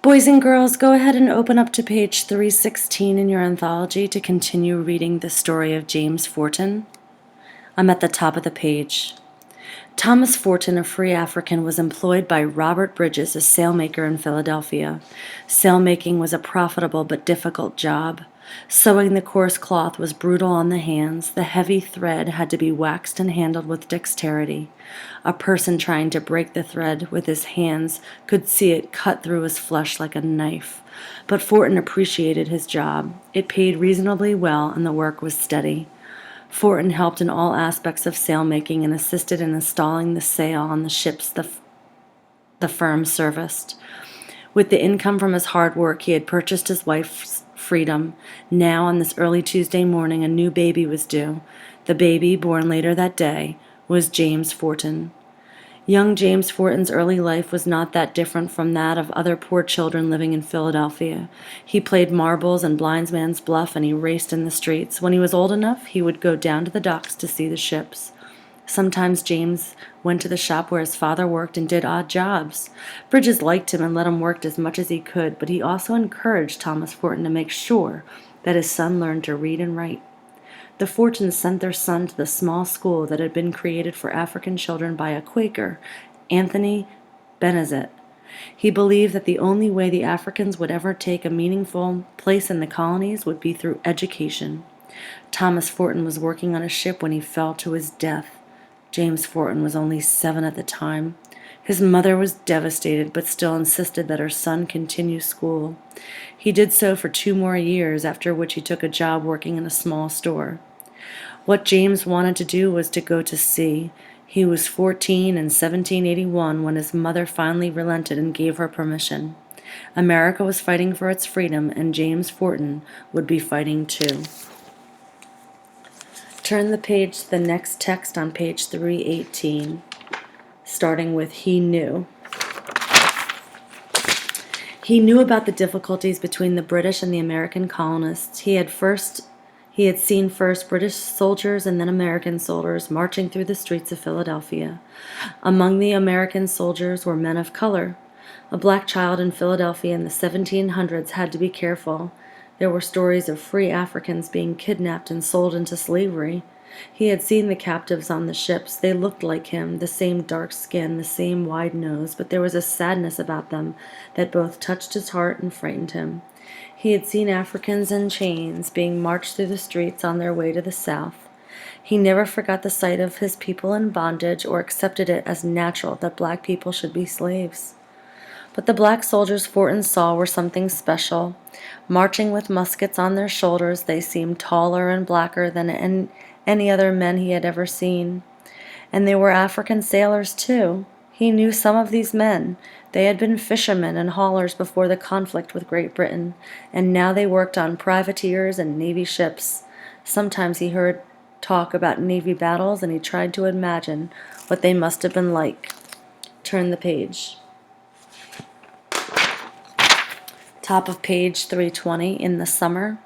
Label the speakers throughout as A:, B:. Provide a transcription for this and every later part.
A: Boys and girls, go ahead and open up to page 316 in your anthology to continue reading the story of James Forten. I'm at the top of the page. Thomas Forten, a free African, was employed by Robert Bridges, a sailmaker in Philadelphia. Sailmaking was a profitable but difficult job. Sewing the coarse cloth was brutal on the hands. The heavy thread had to be waxed and handled with dexterity. A person trying to break the thread with his hands could see it cut through his flesh like a knife. But Forten appreciated his job. It paid reasonably well, and the work was steady. Forten helped in all aspects of sailmaking and assisted in installing the sail on the ships the firm serviced. With the income from his hard work, he had purchased his wife's freedom. Now, on this early Tuesday morning, a new baby was due. The baby, born later that day, was James Forten. Young James Forten's early life was not that different from that of other poor children living in Philadelphia. He played marbles and blindsman's bluff, and he raced in the streets. When he was old enough, he would go down to the docks to see the ships. Sometimes James went to the shop where his father worked and did odd jobs. Bridges liked him and let him work as much as he could, but he also encouraged Thomas Forten to make sure that his son learned to read and write. The Fortens sent their son to the small school that had been created for African children by a Quaker, Anthony Benezet. He believed that the only way the Africans would ever take a meaningful place in the colonies would be through education. Thomas Forten was working on a ship when he fell to his death. James Forten was only 7 at the time. His mother was devastated, but still insisted that her son continue school. He did so for 2 more years, after which he took a job working in a small store. What James wanted to do was to go to sea. He was 14 in 1781 when his mother finally relented and gave her permission. America was fighting for its freedom, and James Forten would be fighting too. Turn the page to the next text on page 318, starting with He Knew. He knew about the difficulties between the British and the American colonists. He had seen first British soldiers and then American soldiers marching through the streets of Philadelphia. Among the American soldiers were men of color. A black child in Philadelphia in the 1700s had to be careful. There were stories of free Africans being kidnapped and sold into slavery. He had seen the captives on the ships. They looked like him, the same dark skin, the same wide nose, but there was a sadness about them that both touched his heart and frightened him. He had seen Africans in chains being marched through the streets on their way to the South. He never forgot the sight of his people in bondage or accepted it as natural that black people should be slaves. But the black soldiers Forten saw were something special. Marching with muskets on their shoulders, they seemed taller and blacker than any other men he had ever seen. And they were African sailors, too. He knew some of these men. They had been fishermen and haulers before the conflict with Great Britain, and now they worked on privateers and Navy ships. Sometimes he heard talk about Navy battles, and he tried to imagine what they must have been like. Turn the page. Top of page 320, in the summer.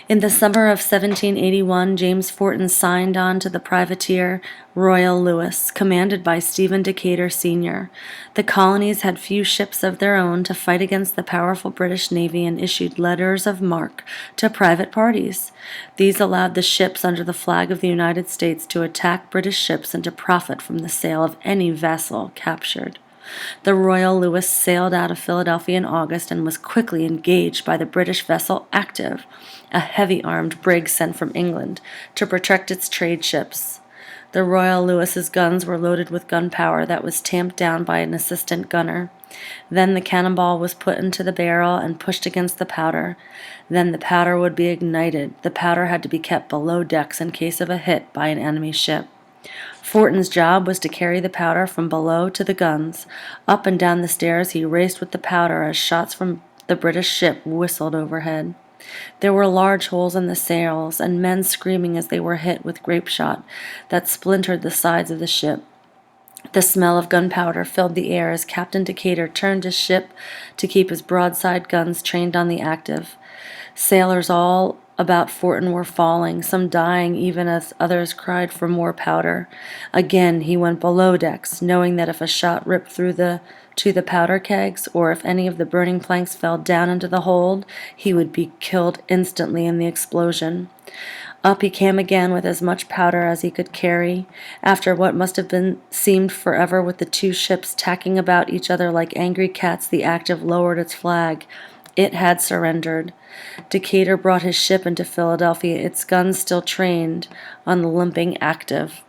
A: In the summer of 1781, James Forten signed on to the privateer Royal Lewis, commanded by Stephen Decatur, Sr. The colonies had few ships of their own to fight against the powerful British Navy and issued letters of marque to private parties. These allowed the ships under the flag of the United States to attack British ships and to profit from the sale of any vessel captured. The Royal Lewis sailed out of Philadelphia in August and was quickly engaged by the British vessel Active, a heavy-armed brig sent from England to protect its trade ships. The Royal Lewis's guns were loaded with gunpowder that was tamped down by an assistant gunner. Then the cannonball was put into the barrel and pushed against the powder. Then the powder would be ignited. The powder had to be kept below decks in case of a hit by an enemy ship. Forten's job was to carry the powder from below to the guns. Up and down the stairs he raced with the powder as shots from the British ship whistled overhead. There were large holes in the sails, and men screaming as they were hit with grape shot that splintered the sides of the ship. The smell of gunpowder filled the air as Captain Decatur turned his ship to keep his broadside guns trained on the Active. Sailors all about Forten were falling, some dying even as others cried for more powder. Again he went below decks, knowing that if a shot ripped through to the powder kegs, or if any of the burning planks fell down into the hold, he would be killed instantly in the explosion. Up he came again with as much powder as he could carry. After what must have seemed forever, with the two ships tacking about each other like angry cats, the Active lowered its flag. It had surrendered. Decatur brought his ship into Philadelphia, its guns still trained on the limping Active.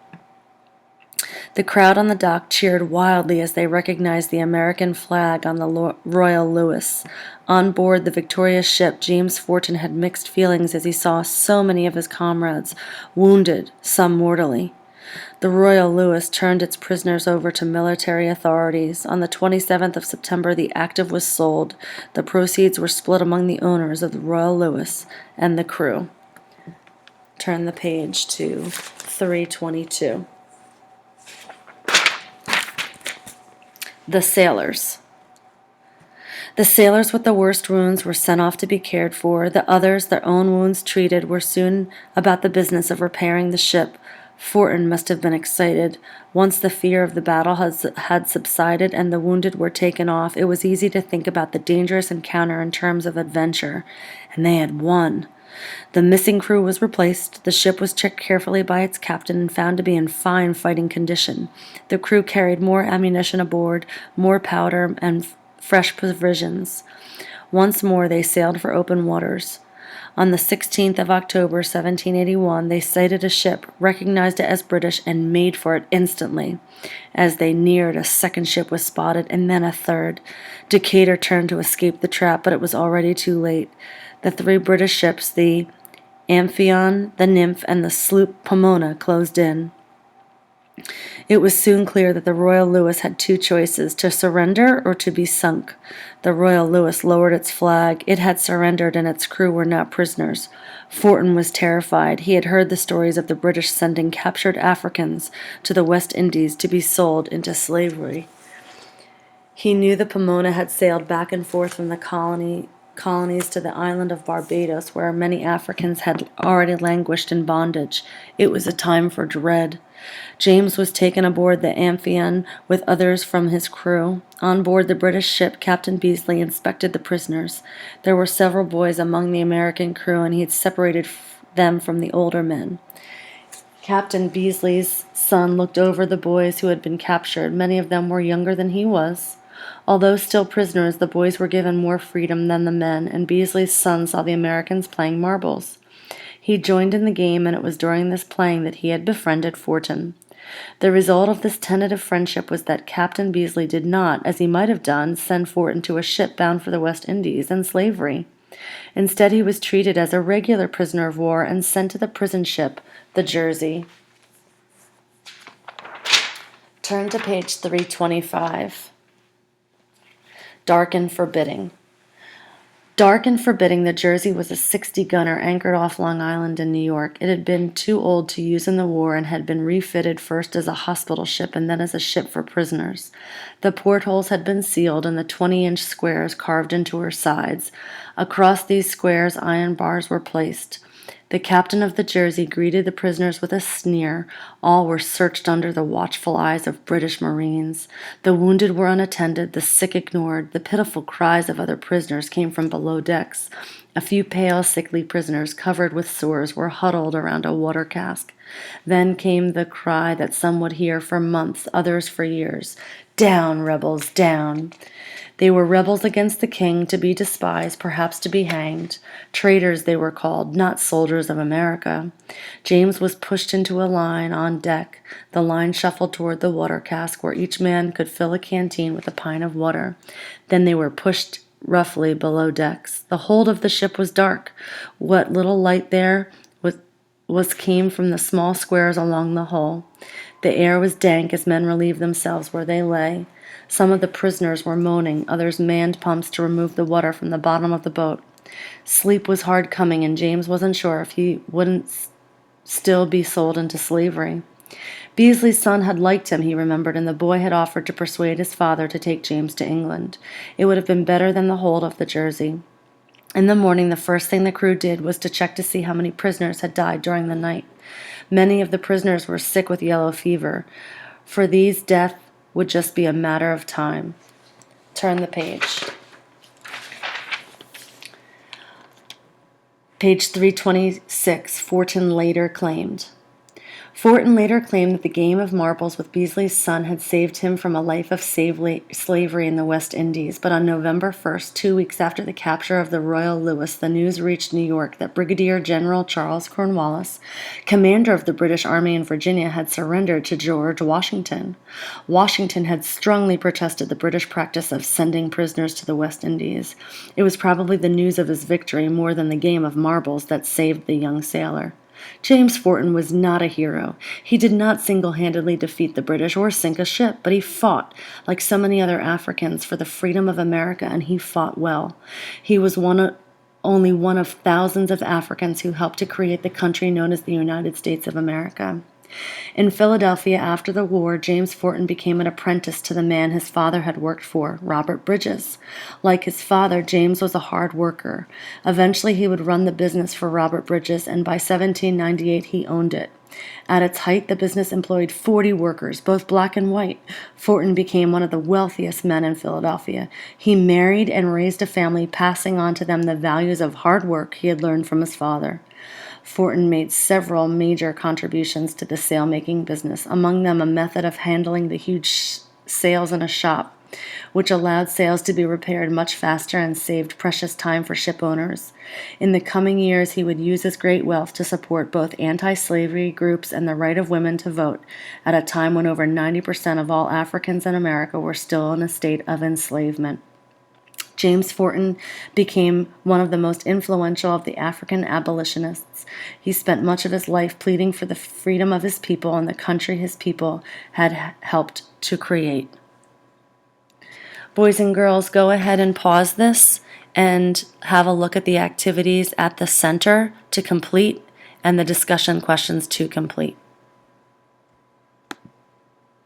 A: The crowd on the dock cheered wildly as they recognized the American flag on the Royal Louis. On board the victorious ship, James Forten had mixed feelings as he saw so many of his comrades wounded, some mortally. The Royal Louis turned its prisoners over to military authorities. On the 27th of September, the Active was sold. The proceeds were split among the owners of the Royal Louis and the crew. Turn the page to 322. The sailors. The sailors with the worst wounds were sent off to be cared for. The others, their own wounds treated, were soon about the business of repairing the ship. Forten must have been excited. Once the fear of the battle had subsided and the wounded were taken off, it was easy to think about the dangerous encounter in terms of adventure. And they had won. The missing crew was replaced. The ship was checked carefully by its captain and found to be in fine fighting condition. The crew carried more ammunition aboard, more powder, and fresh provisions. Once more they sailed for open waters. On the 16th of October, 1781, they sighted a ship, recognized it as British, and made for it instantly. As they neared, a second ship was spotted, and then a third. Decatur turned to escape the trap, but it was already too late. The three British ships, the Amphion, the Nymph, and the sloop Pomona, closed in. It was soon clear that the Royal Louis had two choices, to surrender or to be sunk. The Royal Louis lowered its flag. It had surrendered, and its crew were now prisoners. Forten was terrified. He had heard the stories of the British sending captured Africans to the West Indies to be sold into slavery. He knew the Pomona had sailed back and forth from the colonies to the island of Barbados, where many Africans had already languished in bondage. It was a time for dread. James was taken aboard the Amphion with others from his crew. On board the British ship, Captain Beasley inspected the prisoners. There were several boys among the American crew, and he had separated them from the older men. Captain Beasley's son looked over the boys who had been captured. Many of them were younger than he was. Although still prisoners, the boys were given more freedom than the men, and Beasley's son saw the Americans playing marbles. He joined in the game, and it was during this playing that he had befriended Forten. The result of this tentative friendship was that Captain Beasley did not, as he might have done, send Forten to a ship bound for the West Indies and slavery. Instead, he was treated as a regular prisoner of war and sent to the prison ship, the Jersey. Turn to page 325. Dark and forbidding. Dark and forbidding, the Jersey was a 60-gunner anchored off Long Island in New York. It had been too old to use in the war and had been refitted first as a hospital ship and then as a ship for prisoners. The portholes had been sealed and the 20-inch squares carved into her sides. Across these squares, iron bars were placed. The captain of the Jersey greeted the prisoners with a sneer. All were searched under the watchful eyes of British Marines. The wounded were unattended, the sick ignored. The pitiful cries of other prisoners came from below decks. A few pale, sickly prisoners, covered with sores, were huddled around a water cask. Then came the cry that some would hear for months, others for years. "Down, rebels, down!" They were rebels against the king, to be despised, perhaps to be hanged. Traitors they were called, not soldiers of America. James was pushed into a line on deck. The line shuffled toward the water cask, where each man could fill a canteen with a pint of water. Then they were pushed roughly below decks. The hold of the ship was dark. What little light there was came from the small squares along the hull. The air was dank as men relieved themselves where they lay. Some of the prisoners were moaning, others manned pumps to remove the water from the bottom of the boat. Sleep was hard coming, and James wasn't sure if he wouldn't still be sold into slavery. Beasley's son had liked him, he remembered, and the boy had offered to persuade his father to take James to England. It would have been better than the hold of the Jersey. In the morning, the first thing the crew did was to check to see how many prisoners had died during the night. Many of the prisoners were sick with yellow fever. For these, death would just be a matter of time. Turn the page. Page 326, Forten later claimed. Forten later claimed that the game of marbles with Beasley's son had saved him from a life of slavery in the West Indies, but on November 1st, 2 weeks after the capture of the Royal Louis, the news reached New York that Brigadier General Charles Cornwallis, commander of the British Army in Virginia, had surrendered to George Washington. Washington had strongly protested the British practice of sending prisoners to the West Indies. It was probably the news of his victory more than the game of marbles that saved the young sailor. James Forten was not a hero. He did not single-handedly defeat the British or sink a ship, but he fought, like so many other Africans, for the freedom of America, and he fought well. He was only one of thousands of Africans who helped to create the country known as the United States of America. In Philadelphia after the war, James Forten became an apprentice to the man his father had worked for, Robert Bridges. Like his father, James was a hard worker. Eventually, he would run the business for Robert Bridges, and by 1798, he owned it. At its height, the business employed 40 workers, both black and white. Forten became one of the wealthiest men in Philadelphia. He married and raised a family, passing on to them the values of hard work he had learned from his father. Forten made several major contributions to the sail-making business, among them a method of handling the huge sails in a shop, which allowed sails to be repaired much faster and saved precious time for ship owners. In the coming years, he would use his great wealth to support both anti-slavery groups and the right of women to vote, at a time when over 90% of all Africans in America were still in a state of enslavement. James Forten became one of the most influential of the African abolitionists. He spent much of his life pleading for the freedom of his people and the country his people had helped to create. Boys and girls, go ahead and pause this and have a look at the activities at the center to complete and the discussion questions to complete.